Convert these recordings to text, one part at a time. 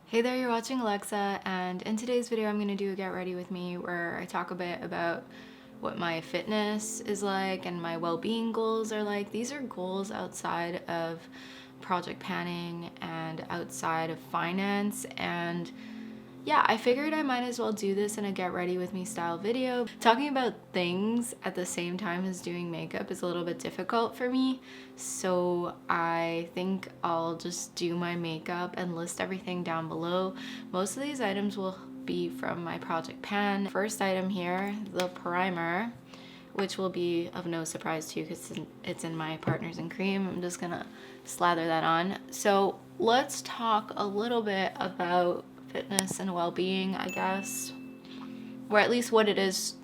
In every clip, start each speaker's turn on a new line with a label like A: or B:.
A: Hey there, you're watching Alexa, and in today's video I'm going to do a get ready with me where I talk a bit about what my fitness is like and my well-being goals are like. These are goals outside of project planning and outside of finance, and yeah, I figured I might as well do this in a get ready with me style video. Talking about things at the same time as doing makeup is a little bit difficult for me, so I think I'll just do my makeup and list everything down below. Most of these items will be from my project pan. First item here, the primer, which will be of no surprise to you because it's in my Partners in Cream. I'm just gonna slather that on. So let's talk a little bit about fitness and well-being, I guess, or at least what it is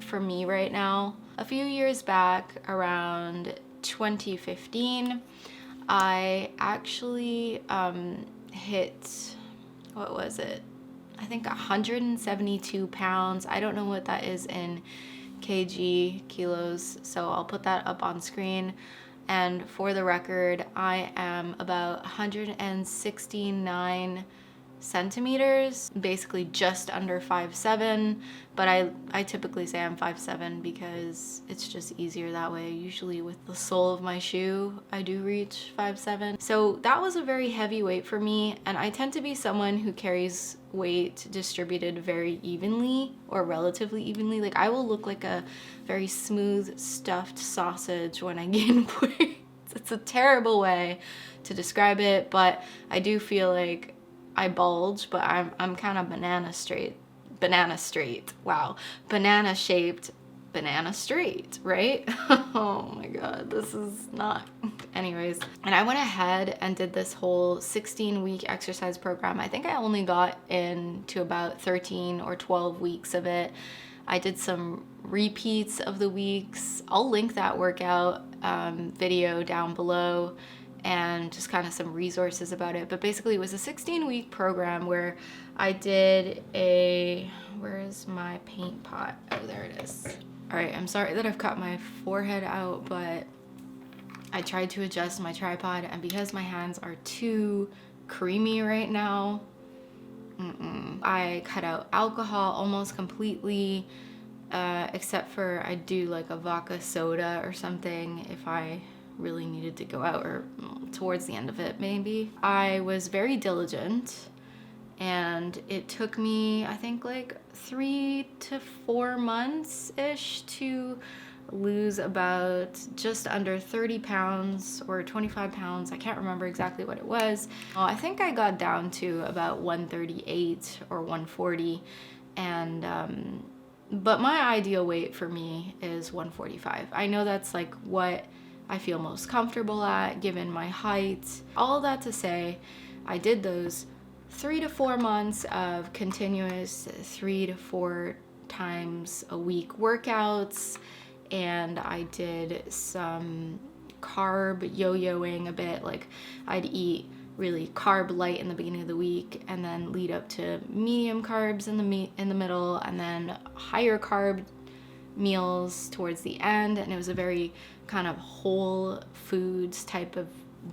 A: for me right now. A few years back, around 2015, I actually hit, what was it? I think 172 pounds. I don't know what that is in kilos, so I'll put that up on screen. And for the record, I am about 169 centimeters, basically just under 5'7", but I typically say I'm 5'7" because it's just easier that way. Usually with the sole of my shoe I do reach 5'7". So that was a very heavy weight for me, and I tend to be someone who carries weight distributed very evenly or relatively evenly. Like, I will look like a very smooth stuffed sausage when I gain weight. It's a terrible way to describe it, but I do feel like I bulge, but I'm kind of banana straight, wow, banana shaped, banana straight, right? Oh my god, this is not, anyways. And I went ahead and did this whole 16-week exercise program. I think I only got into about 13 or 12 weeks of it. I did some repeats of the weeks. I'll link that workout video down below, and just kind of some resources about it. But basically it was a 16-week program where I did a, where is my paint pot? Oh, there it is. All right, I'm sorry that I've cut my forehead out, but I tried to adjust my tripod, and because my hands are too creamy right now, I cut out alcohol almost completely, except for I do like a vodka soda or something if I really needed to go out, or towards the end of it maybe. I was very diligent, and it took me, I think, like 3 to 4 months-ish to lose about just under 30 pounds or 25 pounds. I can't remember exactly what it was. I think I got down to about 138 or 140, and but my ideal weight for me is 145. I know that's like what I feel most comfortable at given my height. All that to say, I did those 3 to 4 months of continuous 3 to 4 times a week workouts, and I did some carb yo-yoing a bit. Like, I'd eat really carb light in the beginning of the week, and then lead up to medium carbs in the middle, and then higher carb meals towards the end. And it was a very kind of whole foods type of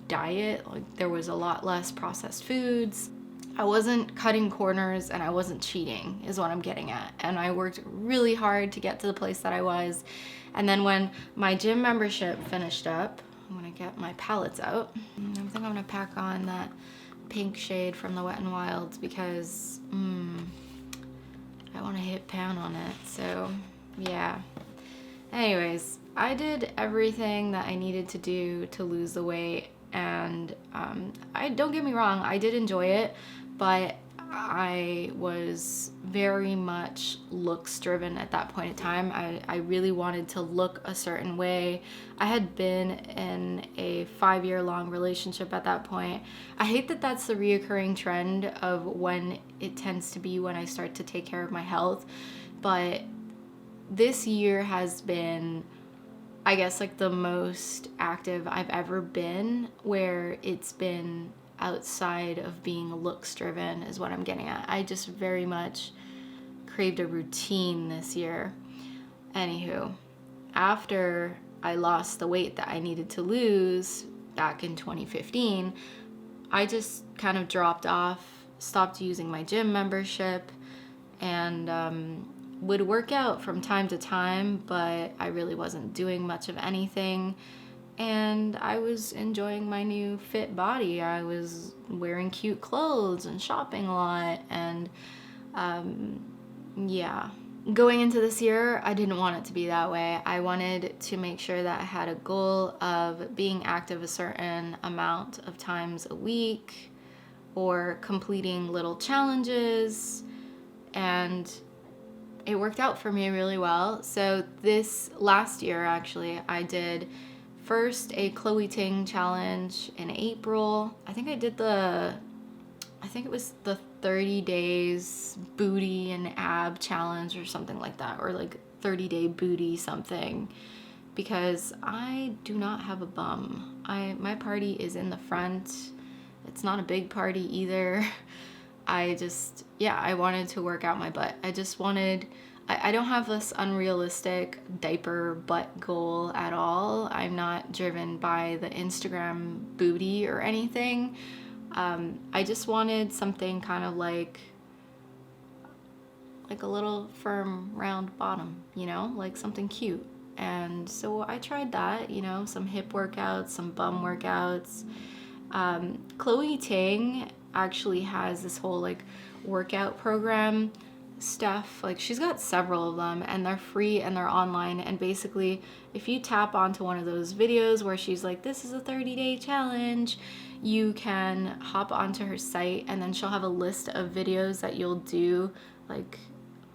A: diet. Like, there was a lot less processed foods. I wasn't cutting corners, and I wasn't cheating is what I'm getting at. And I worked really hard to get to the place that I was. And then when my gym membership finished up, I'm gonna get my palettes out. I think I'm gonna pack on that pink shade from the Wet n Wild because I want to hit pan on it. So yeah. Anyways, I did everything that I needed to do to lose the weight, and I don't get me wrong, I did enjoy it, but I was very much looks driven at that point in time. I really wanted to look a certain way. I had been in a 5-year-long relationship at that point. I hate that that's the reoccurring trend of when it tends to be when I start to take care of my health, but this year has been, I guess, like the most active I've ever been, where it's been outside of being looks driven is what I'm getting at. I just very much craved a routine this year. Anywho, after I lost the weight that I needed to lose back in 2015, I just kind of dropped off stopped using my gym membership and would work out from time to time, but I really wasn't doing much of anything. And I was enjoying my new fit body. I was wearing cute clothes and shopping a lot. And yeah. Going into this year, I didn't want it to be that way. I wanted to make sure that I had a goal of being active a certain amount of times a week or completing little challenges. And it worked out for me really well. So this last year, actually, I did first a Chloe Ting challenge in April. I think it was the 30 days booty and ab challenge or something like that, or like 30-day booty something, because I do not have a bum. My party is in the front. It's not a big party either. I wanted to work out my butt. I don't have this unrealistic diaper butt goal at all. I'm not driven by the Instagram booty or anything. I just wanted something kind of like a little firm round bottom, like something cute. And so I tried that, some hip workouts, some bum workouts. Chloe Ting actually has this whole like workout program stuff. Like, she's got several of them, and they're free and they're online. And basically, if you tap onto one of those videos where she's like, this is a 30-day challenge, you can hop onto her site, and then she'll have a list of videos that you'll do. Like,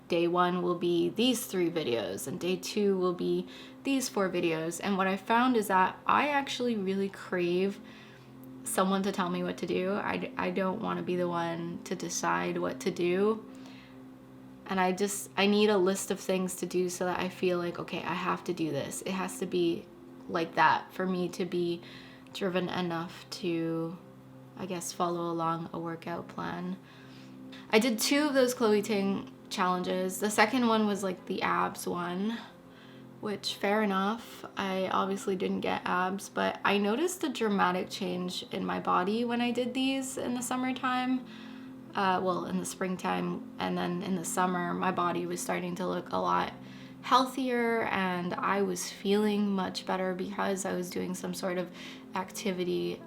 A: day 1 will be these 3 videos, and day 2 will be these 4 videos. And what I found is that I actually really crave someone to tell me what to do. I don't want to be the one to decide what to do. And I need a list of things to do so that I feel like, okay, I have to do this. It has to be like that for me to be driven enough to, I guess, follow along a workout plan. I did 2 of those Chloe Ting challenges. The second one was like the abs one, which fair enough. I obviously didn't get abs, but I noticed a dramatic change in my body when I did these in the summertime. In the springtime, and then in the summer, my body was starting to look a lot healthier, and I was feeling much better because I was doing some sort of activity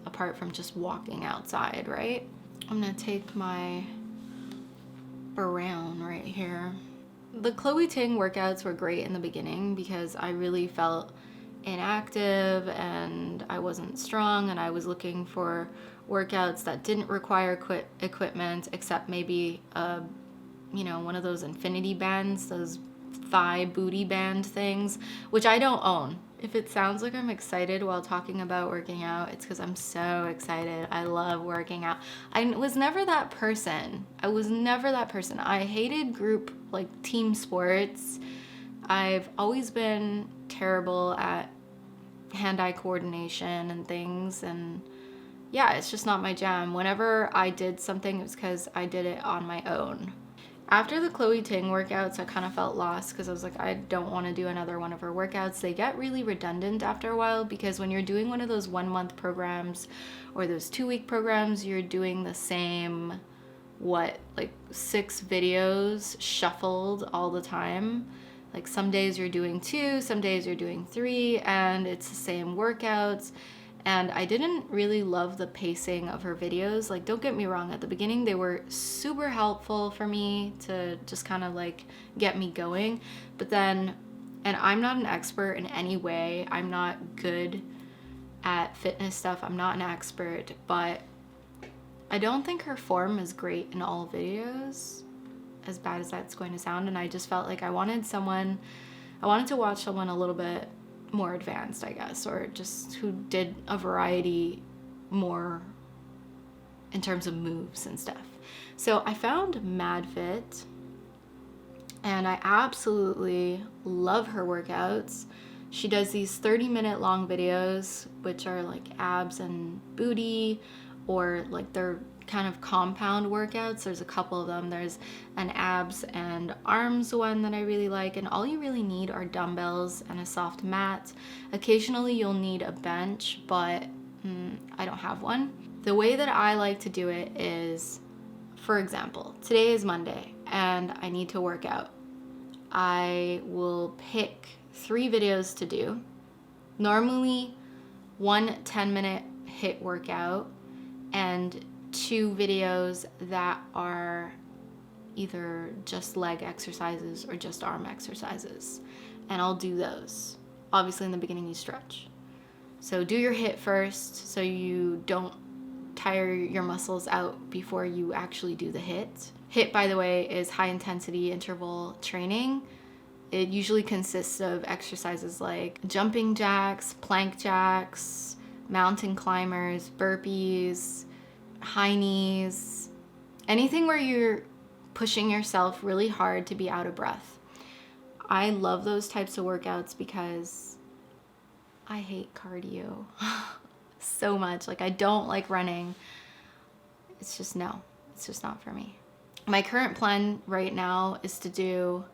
A: apart from just walking outside, right? I'm gonna take my brown right here. The Chloe Ting workouts were great in the beginning because I really felt inactive and I wasn't strong, and I was looking for workouts that didn't require equipment except maybe one of those infinity bands, those thigh booty band things, which I don't own. If it sounds like I'm excited while talking about working out, it's because I'm so excited. I love working out. I was never that person. I hated group, like, team sports. I've always been terrible at hand-eye coordination and things, and yeah, it's just not my jam. Whenever I did something, it was because I did it on my own. After the Chloe Ting workouts, I kind of felt lost because I was like, I don't want to do another one of her workouts. They get really redundant after a while because when you're doing one of those 1-month programs or those 2-week programs, you're doing the same, 6 videos shuffled all the time. Like, some days you're doing 2, some days you're doing 3, and it's the same workouts. And I didn't really love the pacing of her videos. Like, don't get me wrong, at the beginning they were super helpful for me to just kind of like get me going. But then, and I'm not an expert in any way, I'm not good at fitness stuff, I'm not an expert, but I don't think her form is great in all videos, as bad as that's going to sound. And I just felt like I wanted to watch someone a little bit more advanced, I guess, or just who did a variety more in terms of moves and stuff. So I found Madfit, and I absolutely love her workouts. She does these 30-minute long videos, which are like abs and booty, or like they're kind of compound workouts. There's a couple of them. There's an abs and arms one that I really like, and all you really need are dumbbells and a soft mat. Occasionally you'll need a bench, but I don't have one. The way that I like to do it is For example, today is Monday and I need to work out. I will pick 3 videos to do. Normally, 1 10-minute HIIT workout and 2 videos that are either just leg exercises or just arm exercises. And I'll do those. Obviously, in the beginning, you stretch. So do your HIIT first so you don't tire your muscles out before you actually do the HIIT. HIIT, by the way, is high intensity interval training. It usually consists of exercises like jumping jacks, plank jacks, mountain climbers, burpees, high knees, anything where you're pushing yourself really hard to be out of breath. I love those types of workouts because I hate cardio so much. Like, I don't like running. It's just not for me. My current plan right now is to do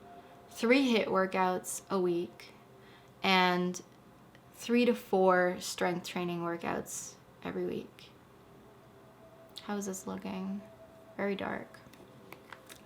A: 3 HIIT workouts a week and 3 to 4 strength training workouts every week. How is this looking? Very dark.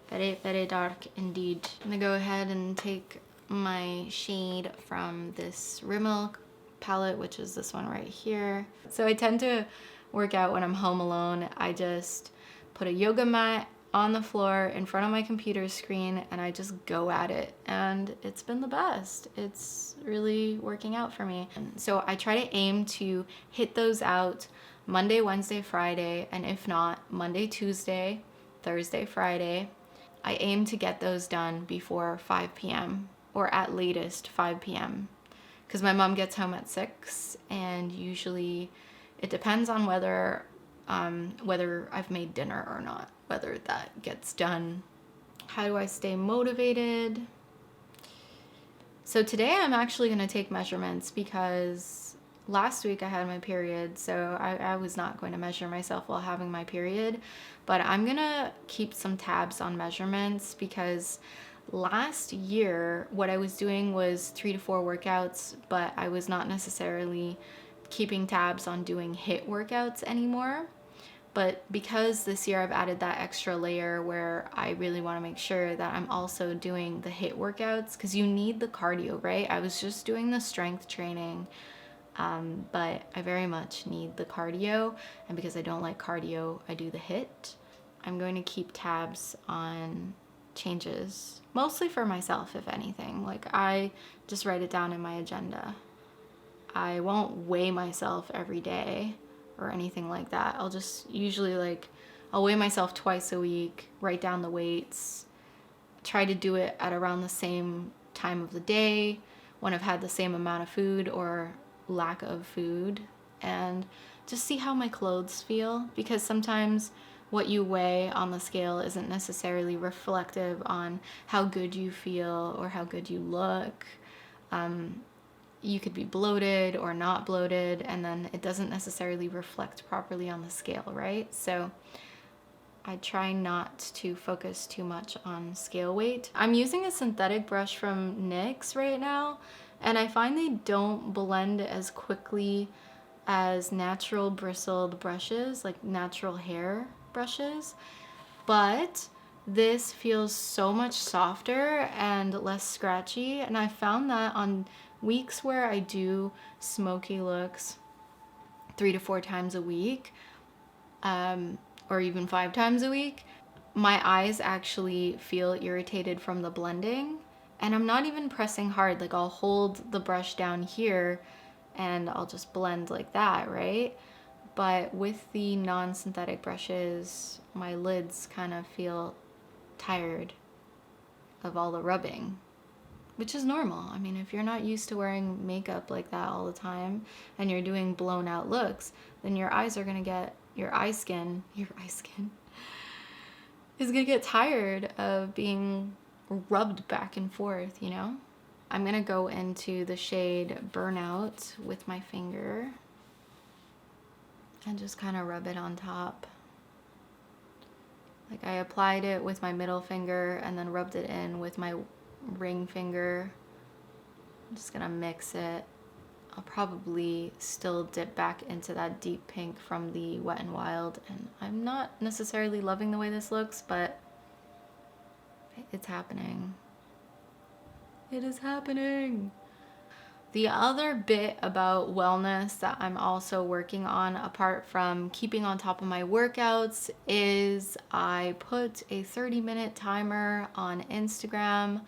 A: Very, very dark indeed. I'm gonna go ahead and take my shade from this Rimmel palette, which is this one right here. So I tend to work out when I'm home alone. I just put a yoga mat on the floor in front of my computer screen and I just go at it, and it's been the best. It's really working out for me. So I try to aim to hit those out Monday, Wednesday, Friday, and if not, Monday, Tuesday, Thursday, Friday. I aim to get those done before 5 p.m. or at latest 5 p.m. because my mom gets home at 6, and usually it depends on whether I've made dinner or not, whether that gets done. How do I stay motivated? So today I'm actually going to take measurements because last week I had my period, so I was not going to measure myself while having my period, but I'm going to keep some tabs on measurements because last year what I was doing was 3 to 4 workouts, but I was not necessarily keeping tabs on doing HIIT workouts anymore. But because this year I've added that extra layer where I really want to make sure that I'm also doing the HIIT workouts, because you need the cardio, right? I was just doing the strength training, but I very much need the cardio, and because I don't like cardio, I do the HIIT. I'm going to keep tabs on changes, mostly for myself, if anything. Like, I just write it down in my agenda. I won't weigh myself every day or anything like that. I'll just usually I'll weigh myself twice a week, write down the weights, try to do it at around the same time of the day when I've had the same amount of food or lack of food, and just see how my clothes feel, because sometimes what you weigh on the scale isn't necessarily reflective on how good you feel or how good you look. You could be bloated or not bloated, and then it doesn't necessarily reflect properly on the scale, right? So I try not to focus too much on scale weight. I'm using a synthetic brush from NYX right now, and I find they don't blend as quickly as natural bristled brushes, like natural hair brushes, but this feels so much softer and less scratchy, and I found that on weeks where I do smoky looks 3 to 4 times a week, or even 5 times a week, my eyes actually feel irritated from the blending, and I'm not even pressing hard. Like, I'll hold the brush down here and I'll just blend like that, right? But with the non-synthetic brushes, my lids kind of feel tired of all the rubbing, which is normal. I mean, if you're not used to wearing makeup like that all the time and you're doing blown out looks, then your eyes are gonna get, your eye skin is gonna get tired of being rubbed back and forth, you know? I'm gonna go into the shade Burnout with my finger and just kind of rub it on top. Like, I applied it with my middle finger and then rubbed it in with my ring finger. I'm just gonna mix it I'll probably still dip back into that deep pink from the Wet n Wild, and I'm not necessarily loving the way this looks, but it's happening. It is happening. The other bit about wellness that I'm also working on, apart from keeping on top of my workouts, is I put a 30-minute timer on Instagram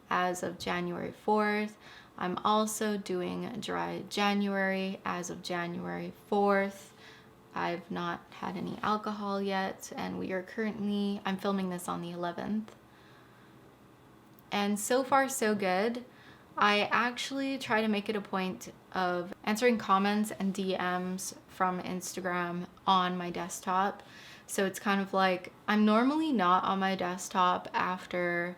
A: as of January 4th. I'm also doing dry January as of January 4th. I've not had any alcohol yet, and I'm filming this on the 11th. And so far, so good. I actually try to make it a point of answering comments and DMs from Instagram on my desktop. So it's kind of like, I'm normally not on my desktop after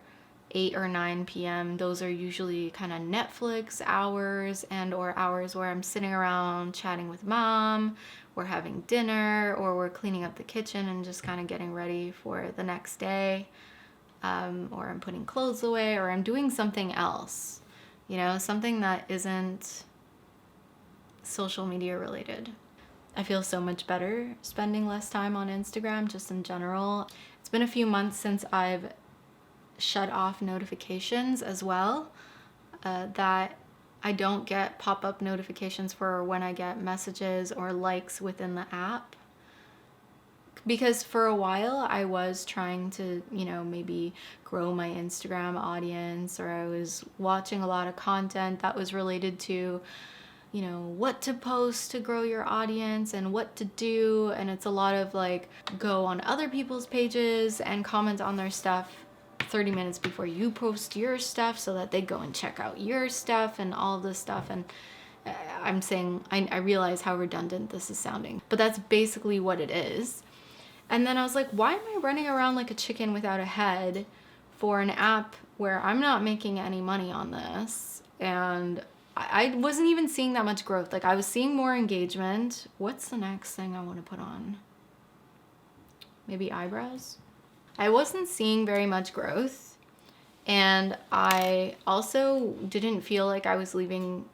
A: 8 or 9 p.m. Those are usually kind of Netflix hours and or hours where I'm sitting around chatting with mom, we're having dinner, or we're cleaning up the kitchen and just kind of getting ready for the next day. Or I'm putting clothes away, or I'm doing something else, something that isn't social media related. I feel so much better spending less time on Instagram just in general. It's been a few months since I've shut off notifications as well, that I don't get pop-up notifications for when I get messages or likes within the app. Because for a while I was trying to, maybe grow my Instagram audience, or I was watching a lot of content that was related to, what to post to grow your audience and what to do. And it's a lot of like, go on other people's pages and comment on their stuff 30 minutes before you post your stuff so that they go and check out your stuff and all this stuff. And I'm saying, I realize how redundant this is sounding, but that's basically what it is. And then I was like, why am I running around like a chicken without a head for an app where I'm not making any money on this? And I wasn't even seeing that much growth. Like, I was seeing more engagement. What's the next thing I want to put on? Maybe eyebrows? I wasn't seeing very much growth. And I also didn't feel like I was leaving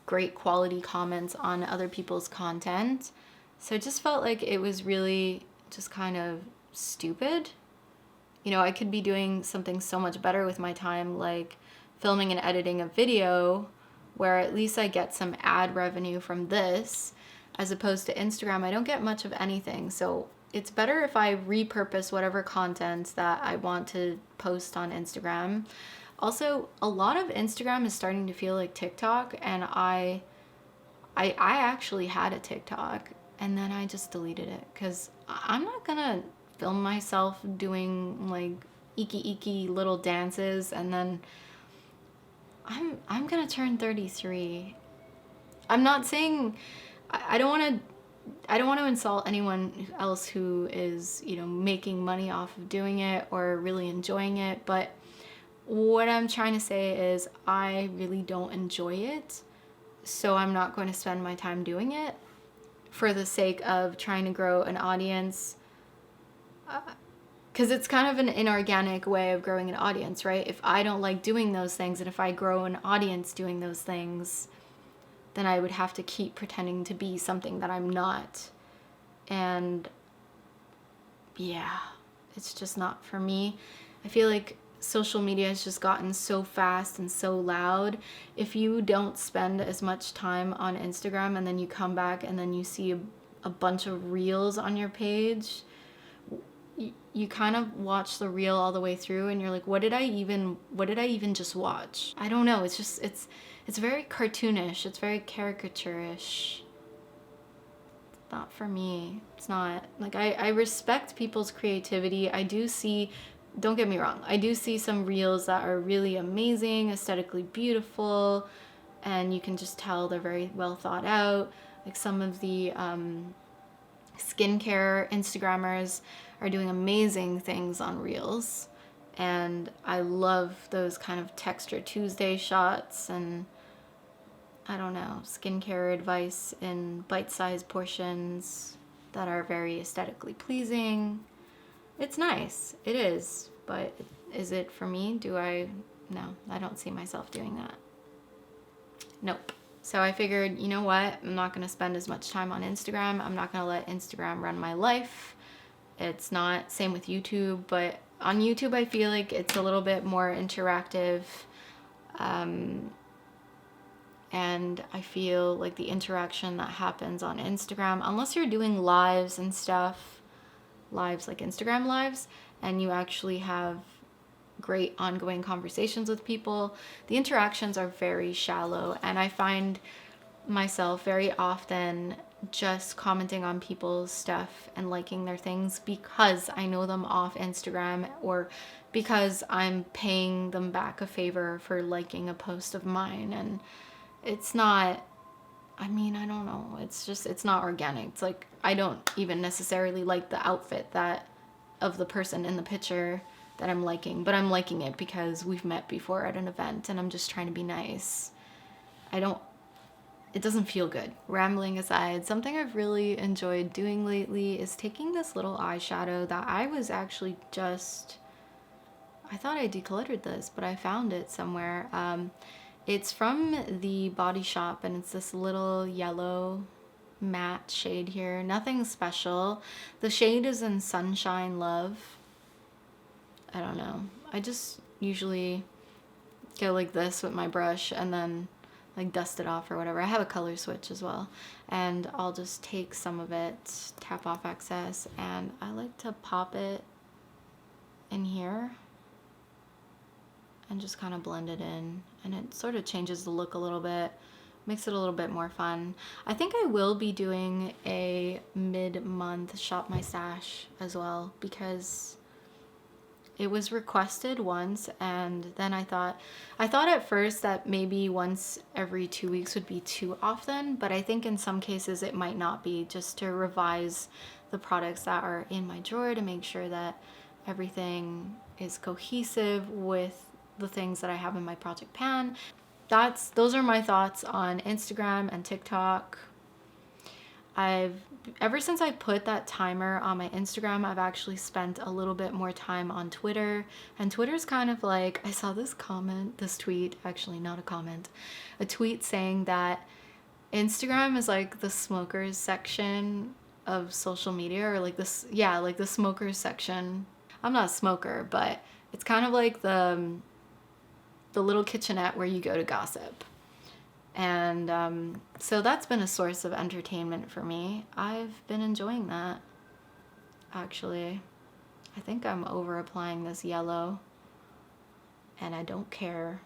A: great quality comments on other people's content. So it just felt like it was really just kind of stupid. I could be doing something so much better with my time, like filming and editing a video, where at least I get some ad revenue from this, as opposed to Instagram. I don't get much of anything. So it's better if I repurpose whatever content that I want to post on Instagram. Also, a lot of Instagram is starting to feel like TikTok, and I actually had a TikTok, and then I just deleted it because I'm not gonna film myself doing like icky little dances, and then I'm gonna turn 33. I'm not saying I don't want to insult anyone else who is, making money off of doing it or really enjoying it, but what I'm trying to say is I really don't enjoy it, so I'm not going to spend my time doing it for the sake of trying to grow an audience, because it's kind of an inorganic way of growing an audience, right? If I don't like doing those things, and if I grow an audience doing those things, then I would have to keep pretending to be something that I'm not. And yeah, it's just not for me. I feel like social media has just gotten so fast and so loud. If you don't spend as much time on Instagram and then you come back and then you see a bunch of reels on your page, you kind of watch the reel all the way through and you're like, what did I even just watch? I don't know. It's just, it's very cartoonish. It's very caricaturish. Not for me. It's not. Like, I respect people's creativity. Don't get me wrong, I do see some reels that are really amazing, aesthetically beautiful, and you can just tell they're very well thought out. Like, some of the skincare Instagrammers are doing amazing things on reels, and I love those kind of Texture Tuesday shots, and I don't know, skincare advice in bite-sized portions that are very aesthetically pleasing. It's nice, it is, but is it for me? No, I don't see myself doing that. Nope. So I figured, you know what? I'm not gonna spend as much time on Instagram. I'm not gonna let Instagram run my life. It's not, same with YouTube, but on YouTube I feel like it's a little bit more interactive. And I feel like the interaction that happens on Instagram, unless you're doing lives and stuff, lives like Instagram lives, and you actually have great ongoing conversations with people, the interactions are very shallow, and I find myself very often just commenting on people's stuff and liking their things because I know them off Instagram, or because I'm paying them back a favor for liking a post of mine. And it's not, I mean, I don't know, it's just, it's not organic. It's like I don't even necessarily like the outfit that of the person in the picture that I'm liking, but I'm liking it because we've met before at an event and I'm just trying to be nice. It doesn't feel good. Rambling aside, something I've really enjoyed doing lately is taking this little eyeshadow that I was actually just, I thought I decluttered this, but I found it somewhere. It's from the Body Shop, and it's this little yellow matte shade here. Nothing special. The shade is in Sunshine Love. I don't know. I just usually go like this with my brush and then like dust it off or whatever. I have a color switch as well, and I'll just take some of it, tap off excess, and I like to pop it in here and just kind of blend it in, and it sort of changes the look a little bit, makes it a little bit more fun. I think I will be doing a mid-month shop my stash as well, because it was requested once, and then I thought at first that maybe once every 2 weeks would be too often, but I think in some cases it might not be, just to revise the products that are in my drawer to make sure that everything is cohesive with the things that I have in my project pan. Those are my thoughts on Instagram and TikTok. Ever since I put that timer on my Instagram, I've actually spent a little bit more time on Twitter. And Twitter's kind of like, I saw this tweet, actually not a comment, a tweet saying that Instagram is like the smokers section of social media, or like this, yeah, like the smokers section. I'm not a smoker, but it's kind of like the little kitchenette where you go to gossip. And so that's been a source of entertainment for me. I've been enjoying that, actually. I think I'm over applying this yellow, and I don't care.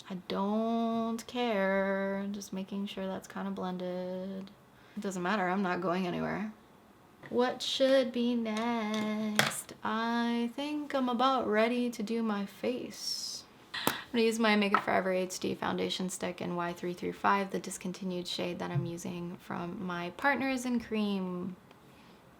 A: I don't care. Just making sure that's kind of blended. It doesn't matter, I'm not going anywhere. What should be next? I think I'm about ready to do my face. I'm going to use my Make It Forever HD foundation stick in Y335, the discontinued shade that I'm using from my Partners in Cream.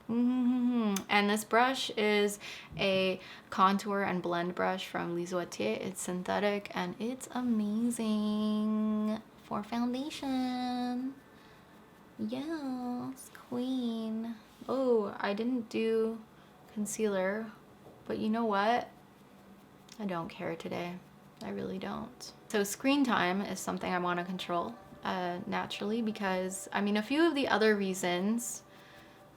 A: And this brush is a contour and blend brush from Lizoitier. It's synthetic and it's amazing for foundation. Yes, queen. Oh, I didn't do concealer, but you know what? I don't care today. I really don't. So screen time is something I want to control naturally, because I mean, a few of the other reasons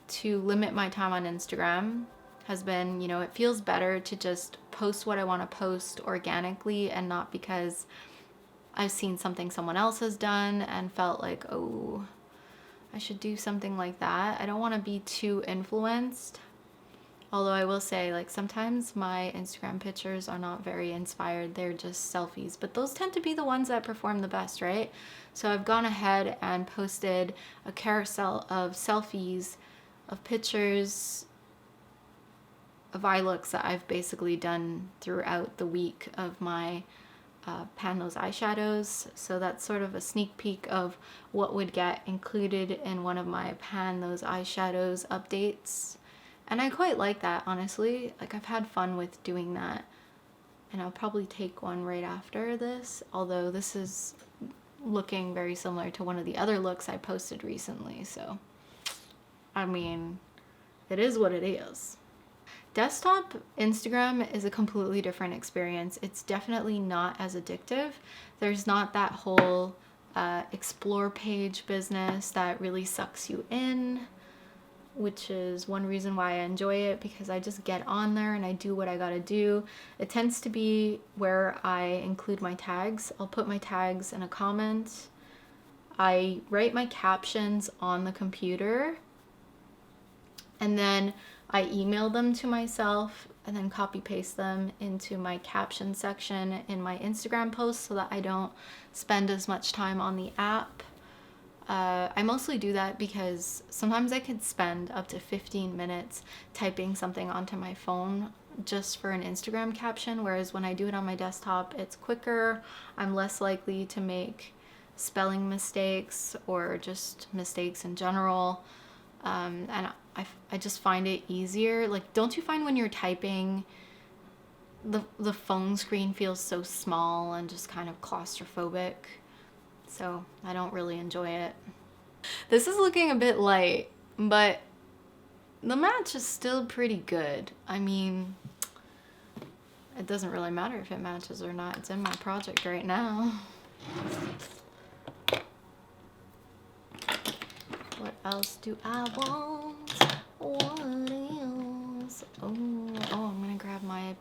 A: to limit my time on Instagram has been, you know, it feels better to just post what I want to post organically, and not because I've seen something someone else has done and felt like, oh, I should do something like that. I don't want to be too influenced. Although I will say, like, sometimes my Instagram pictures are not very inspired. They're just selfies, but those tend to be the ones that perform the best, right? So I've gone ahead and posted a carousel of selfies of pictures of eye looks that I've basically done throughout the week of my pan those eyeshadows. So that's sort of a sneak peek of what would get included in one of my pan those eyeshadows updates. And I quite like that, honestly. Like, I've had fun with doing that. And I'll probably take one right after this, although this is looking very similar to one of the other looks I posted recently. So, I mean, it is what it is. Desktop Instagram is a completely different experience. It's definitely not as addictive. There's not that whole explore page business that really sucks you in, which is one reason why I enjoy it, because I just get on there and I do what I gotta do. It tends to be where I include my tags. I'll put my tags in a comment. I write my captions on the computer, and then I email them to myself and then copy paste them into my caption section in my Instagram posts so that I don't spend as much time on the app. I mostly do that because sometimes I could spend up to 15 minutes typing something onto my phone just for an Instagram caption, whereas when I do it on my desktop, it's quicker. I'm less likely to make spelling mistakes or just mistakes in general. And I just find it easier. Like, don't you find when you're typing, the phone screen feels so small and just kind of claustrophobic? So I don't really enjoy it. This is looking a bit light, but the match is still pretty good. I mean, it doesn't really matter if it matches or not. It's in my project right now. What else do I want? What else? Oh, I'm gonna grab my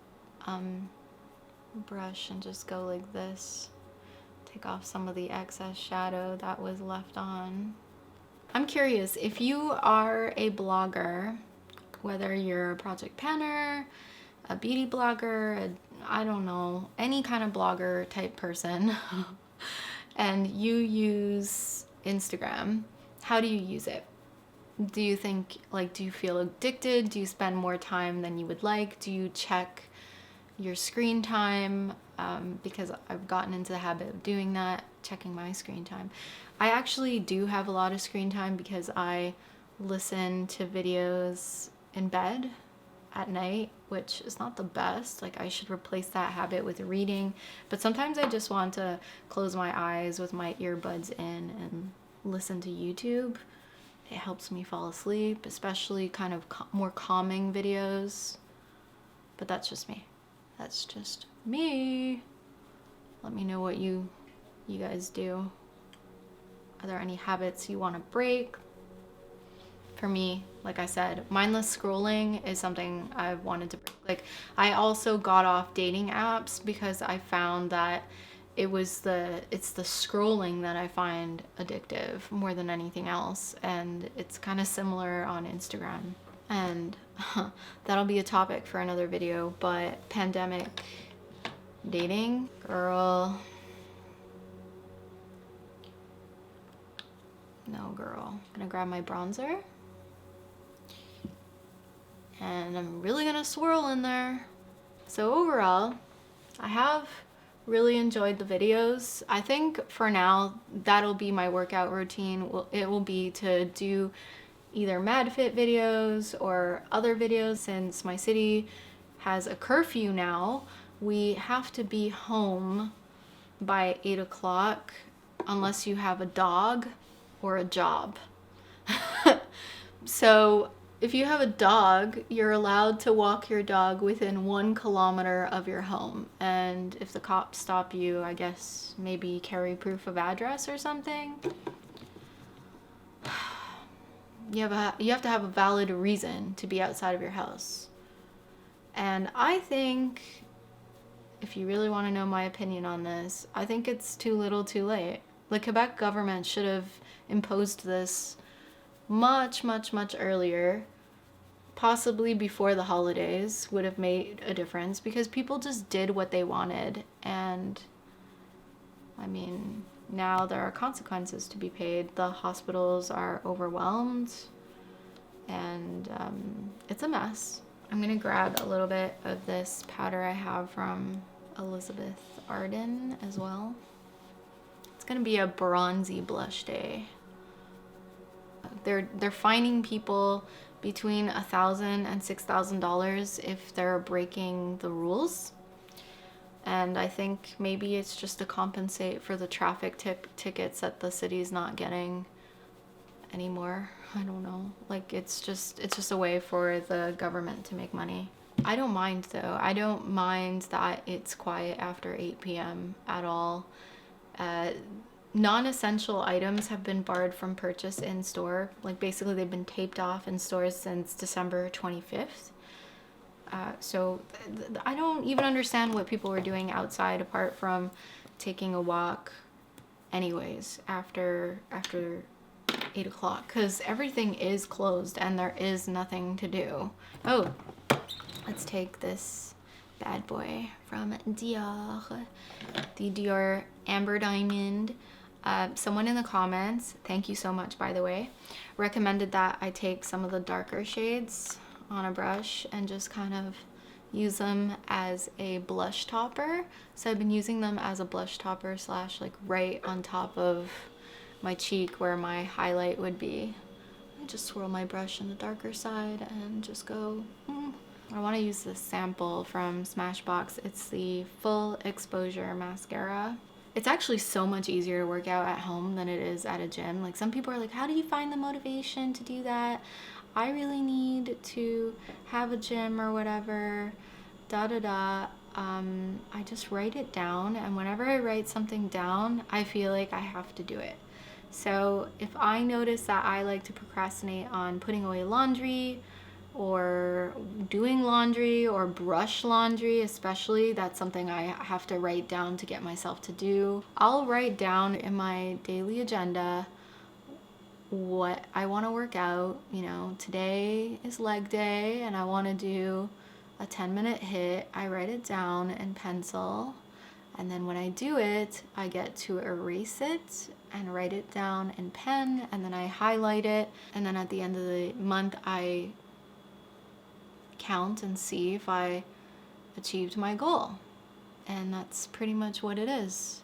A: brush and just go like this. Take off some of the excess shadow that was left on. I'm curious, if you are a blogger, whether you're a project planner, a beauty blogger, I don't know, any kind of blogger type person, and you use Instagram, how do you use it? Do you think, like, do you feel addicted? Do you spend more time than you would like? Do you check your screen time? Because I've gotten into the habit of doing that, checking my screen time. I actually do have a lot of screen time because I listen to videos in bed at night, which is not the best. Like, I should replace that habit with reading, but sometimes I just want to close my eyes with my earbuds in and listen to YouTube. It helps me fall asleep, especially kind of more calming videos. But that's just me. That's just me. Let me know what you guys do. Are there any habits you want to break? For me, like I said, mindless scrolling is something I've wanted to break. Like, I also got off dating apps because I found that it's the scrolling that I find addictive more than anything else, and it's kind of similar on Instagram. And that'll be a topic for another video, but pandemic dating, girl. No, girl. I'm gonna grab my bronzer. And I'm really gonna swirl in there. So overall, I have really enjoyed the videos. I think for now, that'll be my workout routine. It will be to do either Madfit videos or other videos. Since my city has a curfew now, we have to be home by 8 o'clock unless you have a dog or a job. So if you have a dog, you're allowed to walk your dog within 1 kilometer of your home. And if the cops stop you, I guess maybe carry proof of address or something. You have to have a valid reason to be outside of your house. And I think, if you really want to know my opinion on this, I think it's too little too late. The Quebec government should have imposed this much, much, much earlier. Possibly before the holidays would have made a difference, because people just did what they wanted. And I mean, now there are consequences to be paid. The hospitals are overwhelmed, and it's a mess. I'm gonna grab a little bit of this powder I have from Elizabeth Arden as well. It's gonna be a bronzy blush day. They're fining people between $1,000 and $6,000 if they're breaking the rules. And I think maybe it's just to compensate for the traffic tickets that the city's not getting anymore. I don't know. Like, it's just a way for the government to make money. I don't mind though. I don't mind that it's quiet after 8 p.m. at all. Non-essential items have been barred from purchase in store. Like basically they've been taped off in stores since December 25th. So I don't even understand what people were doing outside apart from taking a walk anyways after 8 o'clock, because everything is closed and there is nothing to do. Oh, let's take this bad boy from Dior, the Dior Amber Diamond. Someone in the comments, thank you so much by the way, recommended that I take some of the darker shades on a brush and just kind of use them as a blush topper. So I've been using them as a blush topper slash like right on top of my cheek where my highlight would be. I just swirl my brush on the darker side and just go. I want to use this sample from Smashbox. It's the Full Exposure Mascara. It's actually so much easier to work out at home than it is at a gym. Like some people are like, how do you find the motivation to do that? I really need to have a gym or whatever, I just write it down, and whenever I write something down, I feel like I have to do it. So if I notice that I like to procrastinate on putting away laundry or doing laundry or brush laundry, especially, that's something I have to write down to get myself to do. I'll write down in my daily agenda what I want to work out. You know, today is leg day and I want to do a 10-minute HIIT. I write it down in pencil, and then when I do it, I get to erase it and write it down in pen, and then I highlight it, and then at the end of the month I count and see if I achieved my goal. And that's pretty much what it is.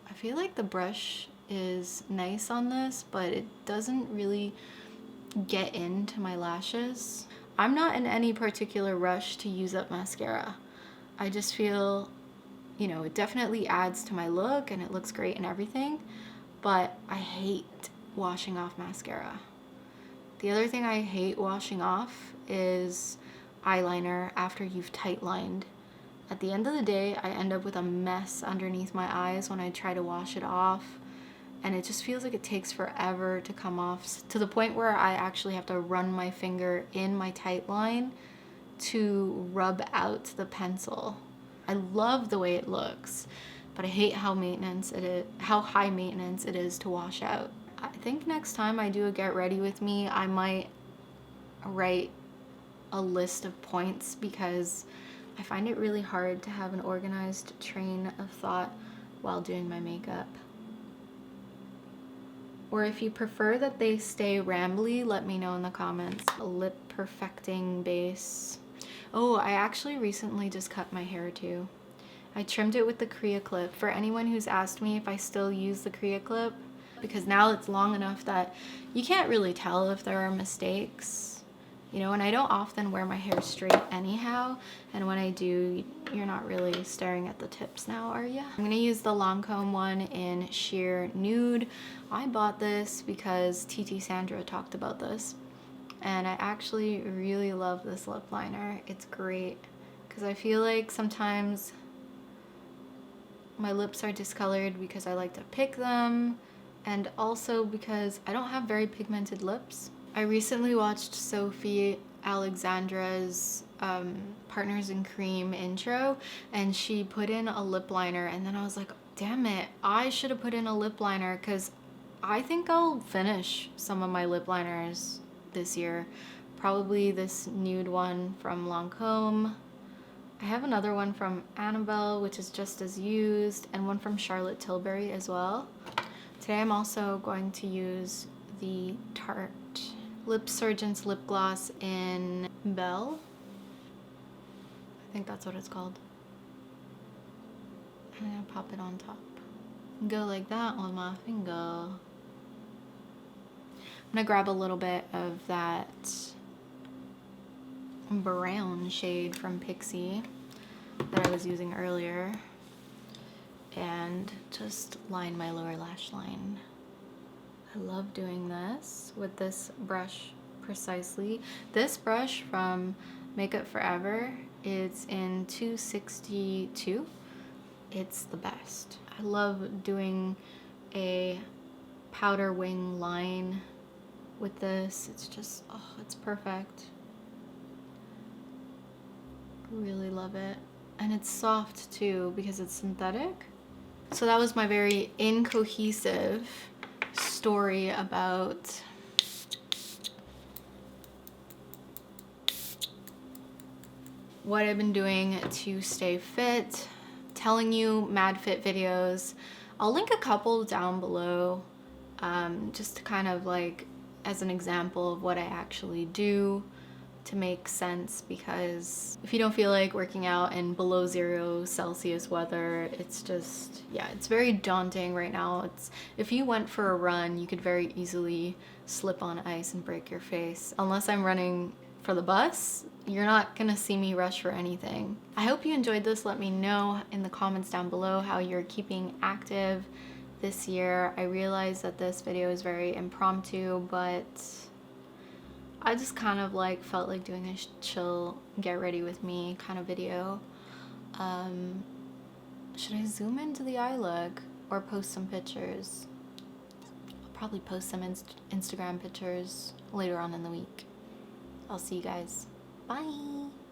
A: I feel like the brush is nice on this, but it doesn't really get into my lashes. I'm not in any particular rush to use up mascara. I just feel, you know, it definitely adds to my look and it looks great and everything, but I hate washing off mascara. The other thing I hate washing off is eyeliner after you've tight lined. At the end of the day, I end up with a mess underneath my eyes when I try to wash it off, and it just feels like it takes forever to come off, to the point where I actually have to run my finger in my tight line to rub out the pencil. I love the way it looks, but I hate how high maintenance it is to wash out. I think next time I do a get ready with me, I might write a list of points, because I find it really hard to have an organized train of thought while doing my makeup. Or if you prefer that they stay rambly, let me know in the comments. A lip perfecting base. Oh, I actually recently just cut my hair too. I trimmed it with the Korea clip. For anyone who's asked me if I still use the Korea clip, because now it's long enough that you can't really tell if there are mistakes. You know, and I don't often wear my hair straight anyhow, and when I do, you're not really staring at the tips now, are you? I'm gonna use the Lancome one in Sheer Nude. I bought this because TT Sandra talked about this, and I actually really love this lip liner. It's great, because I feel like sometimes my lips are discolored because I like to pick them, and also because I don't have very pigmented lips. I recently watched Sophie Alexandra's Partners in Cream intro, and she put in a lip liner, and then I was like, damn it, I should have put in a lip liner, because I think I'll finish some of my lip liners this year. Probably this nude one from Lancome. I have another one from Annabelle, which is just as used, and one from Charlotte Tilbury as well. Today I'm also going to use the Tarte Lip Surgeon's lip gloss in Belle. I think that's what it's called. I'm gonna pop it on top. Go like that on my finger. I'm gonna grab a little bit of that brown shade from Pixie that I was using earlier and just line my lower lash line. I love doing this with this brush precisely. This brush from Makeup Forever, it's in 262. It's the best. I love doing a powder wing line with this. It's just, oh, it's perfect. Really love it. And it's soft too because it's synthetic. So that was my very incohesive story about what I've been doing to stay fit, telling you Madfit videos. I'll link a couple down below, just to kind of like as an example of what I actually do to make sense, because if you don't feel like working out in below 0 Celsius weather, it's just, yeah, it's very daunting right now. It's, if you went for a run, you could very easily slip on ice and break your face. Unless I'm running for the bus, you're not gonna see me rush for anything. I hope you enjoyed this. Let me know in the comments down below how you're keeping active this year. I realize that this video is very impromptu, but I just kind of like felt like doing a chill, get ready with me kind of video. Should I zoom into the eye look or post some pictures? I'll probably post some Instagram pictures later on in the week. I'll see you guys. Bye.